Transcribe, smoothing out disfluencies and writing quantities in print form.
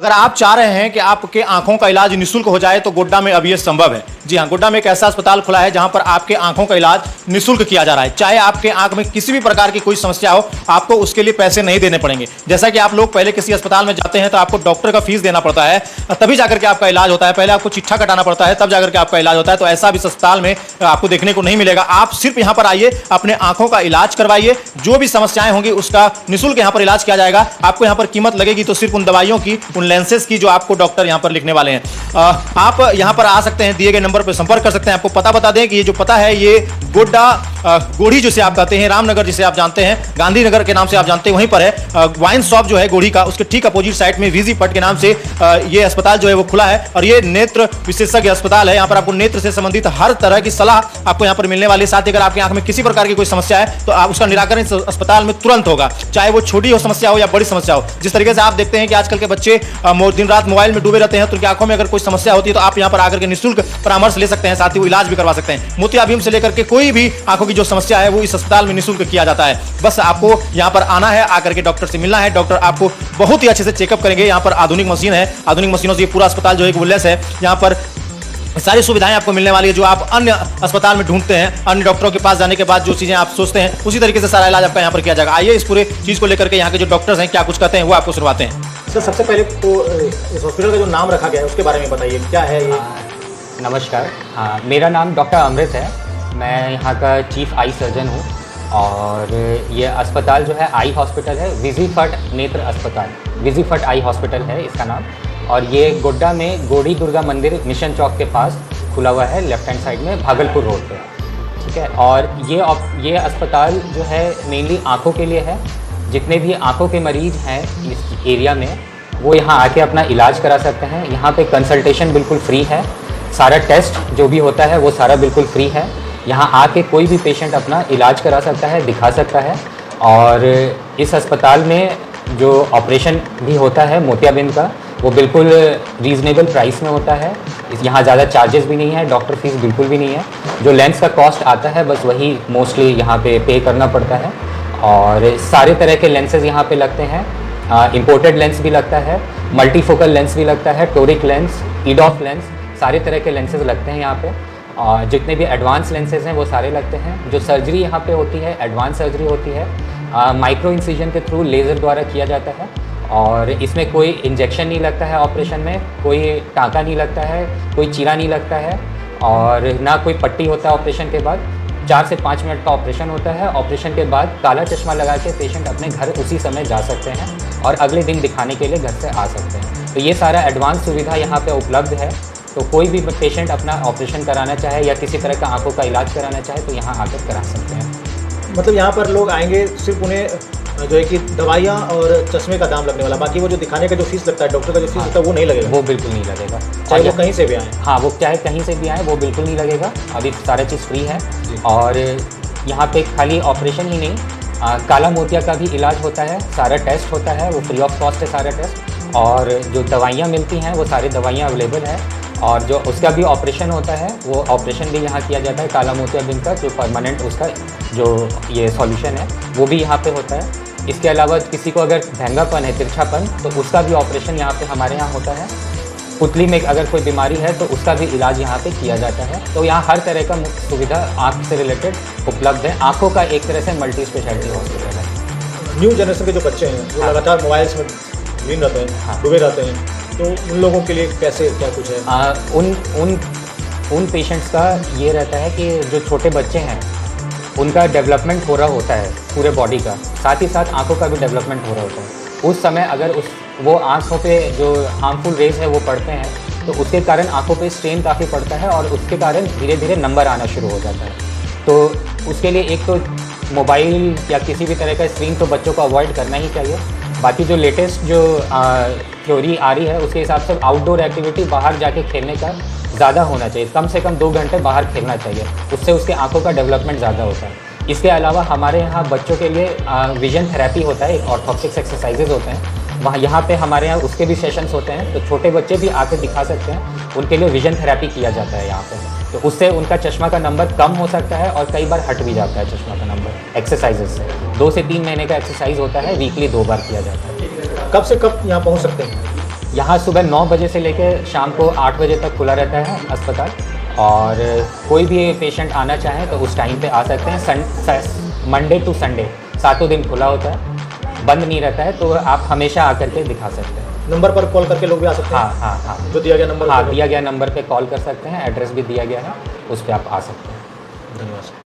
अगर आप चाह रहे हैं कि आपके आंखों का इलाज निःशुल्क हो जाए तो गोड्डा में अब ये संभव है। जी हाँ, गोड्डा में एक ऐसा अस्पताल खुला है जहां पर आपके आंखों का इलाज निःशुल्क किया जा रहा है। चाहे आपके आंख में किसी भी प्रकार की कोई समस्या हो, आपको उसके लिए पैसे नहीं देने पड़ेंगे। जैसा कि आप लोग पहले किसी अस्पताल में जाते हैं तो आपको डॉक्टर का फीस देना पड़ता है, तभी जाकर के आपका इलाज होता है। पहले आपको चिट्ठा कटाना पड़ता है, तब जाकर के आपका इलाज होता है। तो ऐसा भी अस्पताल में आपको देखने को नहीं मिलेगा। आप सिर्फ यहाँ पर आइए, अपने आंखों का इलाज करवाइए, जो भी समस्याएं होंगी उसका निःशुल्क यहाँ पर इलाज किया जाएगा। आपको यहाँ पर कीमत लगेगी तो सिर्फ उन दवाइयों की, उन लेंसेज की जो आपको डॉक्टर यहाँ पर लिखने वाले हैं। आप यहाँ पर आ सकते हैं, दिए गए नंबर पर संपर्क कर सकते हैं। आपको पता बता दें कि ये जो पता है ये गोड्डा गोढ़ी जिसे आप कहते हैं, रामनगर जिसे आप जानते हैं, गांधीनगर के नाम से आप जानते हैं, वहीं पर है। वाइन शॉप जो है गोढ़ी का, उसके ठीक अपोजिट साइड में वीजी पट के नाम से ये अस्पताल जो है वो खुला है और ये नेत्र विशेषज्ञ अस्पताल है। यहाँ पर आपको नेत्र से संबंधित हर तरह की सलाह आपको यहाँ पर मिलने वाली है। साथ ही अगर आपकी आंख में किसी प्रकार की कोई समस्या है तो आप उसका निराकरण इस अस्पताल में तुरंत होगा, चाहे वो छोटी हो समस्या हो या बड़ी समस्या हो। जिस तरीके से आप देखते हैं कि आजकल के बच्चे दिन रात मोबाइल में डूबे रहते हैं, तो उनकी आंखों में अगर कोई समस्या होती है तो आप यहाँ पर आकर के निःशुल्क परामर्श ले सकते हैं, साथ ही वो इलाज भी करवा सकते हैं। मोतियाबिंद से लेकर के कोई भी आंखों की जो समस्या है वो इस अस्पताल में निःशुल्क किया जाता है। बस आपको यहाँ पर आना है, आकर के डॉक्टर से मिलना है। डॉक्टर आपको बहुत ही अच्छे से चेकअप करेंगे। यहाँ पर आधुनिक मशीन है, आधुनिक मशीनों से ये पूरा अस्पताल जो है वो लैस है। यहाँ पर सारी सुविधाएं आपको मिलने वाली है जो आप अन्य अस्पताल में ढूंढते हैं। अन्य डॉक्टरों के पास जाने के बाद जो चीजें आप सोचते हैं उसी तरीके से सारा इलाज आपका यहाँ पर किया जाएगा। आइए इस पूरे चीज को लेकर के यहाँ के जो डॉक्टर्स हैं क्या कुछ कहते हैं वो आपको सुनवाते हैं। सर, सबसे पहले तो इस हॉस्पिटल का जो नाम रखा गया है उसके बारे में बताइए, क्या है ये? नमस्कार, हाँ, मेरा नाम डॉक्टर अमृत है। मैं यहाँ का चीफ आई सर्जन हूँ और ये अस्पताल जो है आई हॉस्पिटल है, विजीफट नेत्र अस्पताल, विजीफट आई हॉस्पिटल है इसका नाम। और ये गोड्डा में गोड़ी दुर्गा मंदिर मिशन चौक के पास खुला हुआ है, लेफ्ट हैंड साइड में भागलपुर रोड पे, ठीक है। और ये अस्पताल जो है मेनली आँखों के लिए है। जितने भी आँखों के मरीज़ हैं इस एरिया में वो यहाँ आके अपना इलाज करा सकते हैं। यहाँ पे कंसल्टेशन बिल्कुल फ्री है, सारा टेस्ट जो भी होता है वो सारा बिल्कुल फ्री है। यहाँ आके कोई भी पेशेंट अपना इलाज करा सकता है, दिखा सकता है। और इस अस्पताल में जो ऑपरेशन भी होता है मोतियाबिंद का, वो बिल्कुल रीज़नेबल प्राइस में होता है। यहाँ ज़्यादा चार्जेस भी नहीं है, डॉक्टर फीस बिल्कुल भी नहीं है। जो लेंस का कॉस्ट आता है बस वही मोस्टली यहाँ पे करना पड़ता है। और सारे तरह के लेंसेज यहाँ पे लगते हैं। इम्पोर्टेड लेंस भी लगता है, मल्टीफोकल लेंस भी लगता है, टोरिक लेंस, ईडॉफ लेंस, सारे तरह के लेंसेज लगते हैं यहाँ पे। और जितने भी एडवांस लेंसेज हैं वो सारे लगते हैं। जो सर्जरी यहाँ पे होती है एडवांस सर्जरी होती है, माइक्रो इंसिजन के थ्रू लेज़र द्वारा किया जाता है। और इसमें कोई इंजेक्शन नहीं लगता है ऑपरेशन में, कोई टाँका नहीं लगता है, कोई चीरा नहीं लगता है और ना कोई पट्टी होता है ऑपरेशन के बाद। 4 से 5 मिनट का ऑपरेशन होता है। ऑपरेशन के बाद काला चश्मा लगा के पेशेंट अपने घर उसी समय जा सकते हैं और अगले दिन दिखाने के लिए घर से आ सकते हैं। तो ये सारा एडवांस सुविधा यहाँ पे उपलब्ध है। तो कोई भी पेशेंट अपना ऑपरेशन कराना चाहे या किसी तरह का आंखों का इलाज कराना चाहे तो यहाँ आकर करा सकते हैं। मतलब यहाँ पर लोग आएंगे, सिर्फ उन्हें जो है कि दवाइयाँ और चश्मे का दाम लगने वाला, बाकी वो जो दिखाने का जो फीस लगता है, डॉक्टर का जो फीस लगता है वो नहीं लगेगा? वो बिल्कुल नहीं लगेगा, चाहे वो कहीं से भी आए। हाँ, वो चाहे कहीं से भी आए वो बिल्कुल नहीं लगेगा। अभी सारा चीज़ फ्री है। और यहाँ पे खाली ऑपरेशन ही नहीं, काला मोतिया का भी इलाज होता है, सारा टेस्ट होता है, वो फ्री ऑफ कॉस्ट है सारा टेस्ट। और जो दवाइयाँ मिलती हैं वो सारी दवाइयाँ अवेलेबल हैं। और जो उसका भी ऑपरेशन होता है वो ऑपरेशन भी यहाँ किया जाता है। काला मोतियाबिंद का जो परमानेंट उसका जो ये सॉल्यूशन है वो भी यहाँ पे होता है। इसके अलावा किसी को अगर भैंगापन है, तिरछापन, तो उसका भी ऑपरेशन यहाँ पे हमारे यहाँ होता है। पुतली में अगर कोई बीमारी है तो उसका भी इलाज यहाँ पे किया जाता है। तो यहाँ हर तरह का सुविधा आँख से रिलेटेड उपलब्ध है। आँखों का एक तरह से मल्टी स्पेशलिटी हॉस्पिटल है। न्यू जनरेशन के जो बच्चे हैं वो लगातार मोबाइल्स में लीन रहते हैं, डूबे रहते हैं, तो उन लोगों के लिए कैसे क्या कुछ है? उन पेशेंट्स का ये रहता है कि जो छोटे बच्चे हैं उनका डेवलपमेंट हो रहा होता है पूरे बॉडी का, साथ ही साथ आंखों का भी डेवलपमेंट हो रहा होता है। उस समय अगर वो आंखों पे जो हार्मफुल रेज है वो पड़ते हैं तो उसके कारण आंखों पे स्ट्रेन काफ़ी पड़ता है और उसके कारण धीरे धीरे नंबर आना शुरू हो जाता है। तो उसके लिए एक तो मोबाइल या किसी भी तरह का स्क्रीन तो बच्चों को अवॉइड करना ही चाहिए। बाकी जो लेटेस्ट जो थ्योरी आ रही है उसके हिसाब से आउटडोर एक्टिविटी, बाहर जाके खेलने का ज़्यादा होना चाहिए। कम से कम 2 घंटे बाहर खेलना चाहिए, उससे उसके आंखों का डेवलपमेंट ज़्यादा होता है। इसके अलावा हमारे यहाँ बच्चों के लिए विजन थेरेपी होता है, ऑर्थोप्टिक्स एक्सरसाइजेज होते हैं वहाँ, यहाँ पे हमारे यहाँ उसके भी सेशंस होते हैं। तो छोटे बच्चे भी आके दिखा सकते हैं, उनके लिए विजन थेरेपी किया जाता है यहाँ पे। तो उससे उनका चश्मा का नंबर कम हो सकता है और कई बार हट भी जाता है चश्मा का नंबर एक्सरसाइजेज से। 2 से 3 महीने का एक्सरसाइज होता है, वीकली 2 बार किया जाता है। कब से कब यहाँ पहुँच सकते हैं? यहाँ सुबह 9 बजे से लेकर शाम को 8 बजे तक खुला रहता है अस्पताल, और कोई भी पेशेंट आना चाहे तो उस टाइम पे आ सकते हैं। मंडे टू संडे 7 दिन खुला होता है, बंद नहीं रहता है, तो आप हमेशा आकर के दिखा सकते हैं। नंबर पर कॉल करके लोग भी आ सकते हैं? हाँ, जो दिया गया नंबर? हाँ, दिया गया नंबर पे कॉल कर सकते हैं, एड्रेस भी दिया गया है, उस पर आप आ सकते हैं। धन्यवाद।